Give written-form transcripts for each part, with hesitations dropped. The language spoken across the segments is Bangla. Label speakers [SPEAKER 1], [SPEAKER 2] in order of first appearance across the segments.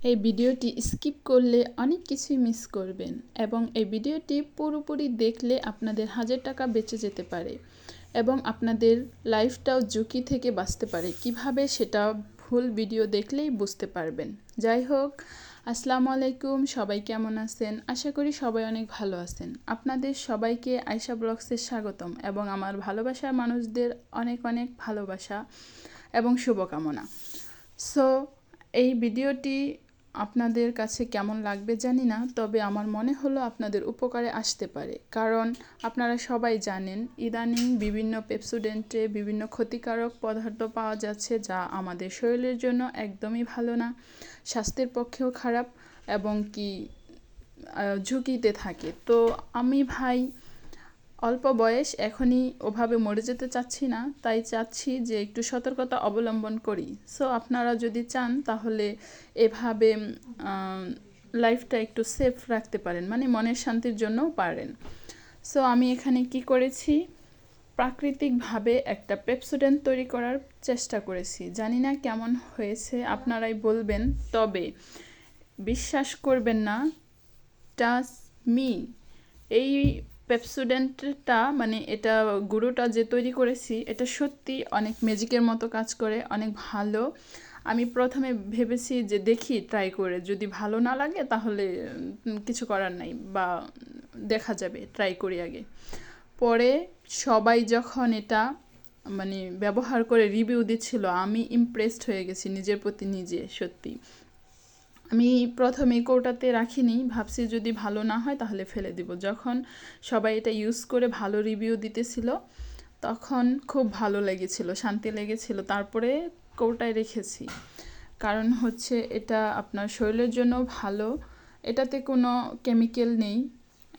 [SPEAKER 1] এই ভিডিওটি স্কিপ করলে অনেক কিছুই মিস করবেন এবং এই ভিডিওটি পুরোপুরি দেখলে আপনাদের 1000 টাকা বেঁচে যেতে পারে এবং আপনাদের লাইফটাও ঝুঁকি থেকে বাঁচতে পারে কিভাবে সেটা ফুল ভিডিও দেখলেই বুঝতে পারবেন। যাই হোক, আসসালামু আলাইকুম, সবাই কেমন আছেন? আশা করি সবাই অনেক ভালো আছেন। আপনাদের সবাইকে আয়শা ব্লগসে স্বাগতম এবং আমার ভালোবাসার মানুষদের অনেক অনেক ভালোবাসা এবং শুভকামনা। সো এই ভিডিওটি আপনাদের কাছে কেমন লাগবে জানি না, তবে আমার মনে হলো আপনাদের উপকারে আসতে পারে, কারণ আপনারা সবাই জানেন ইদানিং বিভিন্ন পেপসোডেন্টে বিভিন্ন ক্ষতিকারক পদার্থ পাওয়া যাচ্ছে যা আমাদের শরীরের জন্য একদমই ভালো না, স্বাস্থ্যের পক্ষেও খারাপ এবং কি ঝুঁকিতে থাকে। তো আমি ভাই অল্প বয়স, এখনই ওভাবে মরে যেতে চাচ্ছি না, তাই চাচ্ছি যে একটু সতর্কতা অবলম্বন করি। সো আপনারা যদি চান তাহলে এভাবে লাইফটা একটু সেফ রাখতে পারেন, মানে মনের শান্তির জন্যও পারেন। সো আমি এখানে কি করেছি, প্রাকৃতিকভাবে একটা পেপসোডেন্ট তৈরি করার চেষ্টা করেছি। জানি না কেমন হয়েছে, আপনারাই বলবেন। তবে বিশ্বাস করবেন না, ট্রাস্ট মি, এই পেপসোডেন্টটা মানে এটা গুঁড়োটা যে তৈরি করেছি এটা সত্যি অনেক ম্যাজিকের মতো কাজ করে, অনেক ভালো। আমি প্রথমে ভেবেছি যে দেখি ট্রাই করে, যদি ভালো না লাগে তাহলে কিছু করার নাই, বা দেখা যাবে, ট্রাই করি আগে। পরে সবাই যখন এটা মানে ব্যবহার করে রিভিউ দিচ্ছিল, আমি ইমপ্রেসড হয়ে গেছি নিজের প্রতি নিজে। সত্যি আমি প্রথমে কৌটাতে রাখিনি, ভাবছি যদি ভালো না হয় তাহলে ফেলে দিব। যখন সবাই এটা ইউজ করে ভালো রিভিউ দিতেছিল তখন খুব ভালো লেগেছিল, শান্তি লেগেছিল, তারপরে কৌটায় রেখেছি। কারণ হচ্ছে এটা আপনার শরীরের জন্য ভালো, এটাতে কোনো কেমিক্যাল নেই,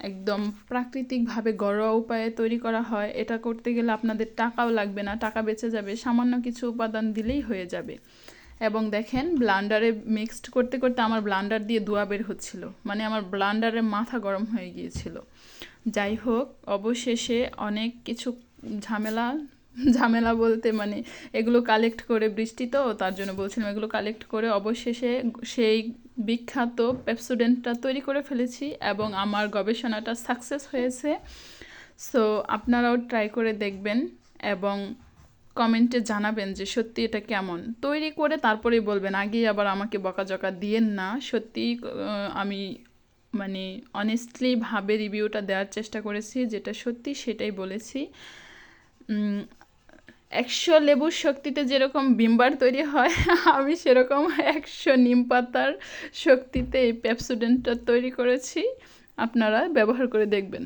[SPEAKER 1] একদম প্রাকৃতিকভাবে ঘরোয়া উপায়ে তৈরি করা হয়। এটা করতে গেলে আপনাদের টাকাও লাগবে না, টাকা বেঁচে যাবে, সামান্য কিছু উপাদান দিলেই হয়ে যাবে। এবং দেখেন ব্লান্ডারে মিক্সড করতে করতে আমার ব্লান্ডার দিয়ে ধোঁয়া বের হচ্ছিল, মানে আমার ব্লান্ডারের মাথা গরম হয়ে গিয়েছিল। যাই হোক, অবশেষে অনেক কিছু ঝামেলা ঝামেলা বলতে মানে এগুলো কালেক্ট করে, বৃষ্টি তো তার জন্য বলছিলাম, এগুলো কালেক্ট করে অবশেষে সেই বিখ্যাত পেপসোডেন্টটা তৈরি করে ফেলেছি এবং আমার গবেষণাটা সাকসেস হয়েছে। সো আপনারাও ট্রাই করে দেখবেন এবং কমেন্টে জানাবেন যে সত্যি এটা কেমন। তৈরি করে তারপরেই বলবেন, আগেই আবার আমাকে বকাঝকা দিয়েন না। সত্যি আমি মানে অনেস্টলিভাবে রিভিউটা দেওয়ার চেষ্টা করেছি, যেটা সত্যি সেটাই বলেছি। 100 লেবুর শক্তিতে যেরকম ভিমবার তৈরি হয়, আমি সেরকম 100 নিম পাতার শক্তিতে এই পেপসোডেন্টটা তৈরি করেছি। আপনারা ব্যবহার করে দেখবেন।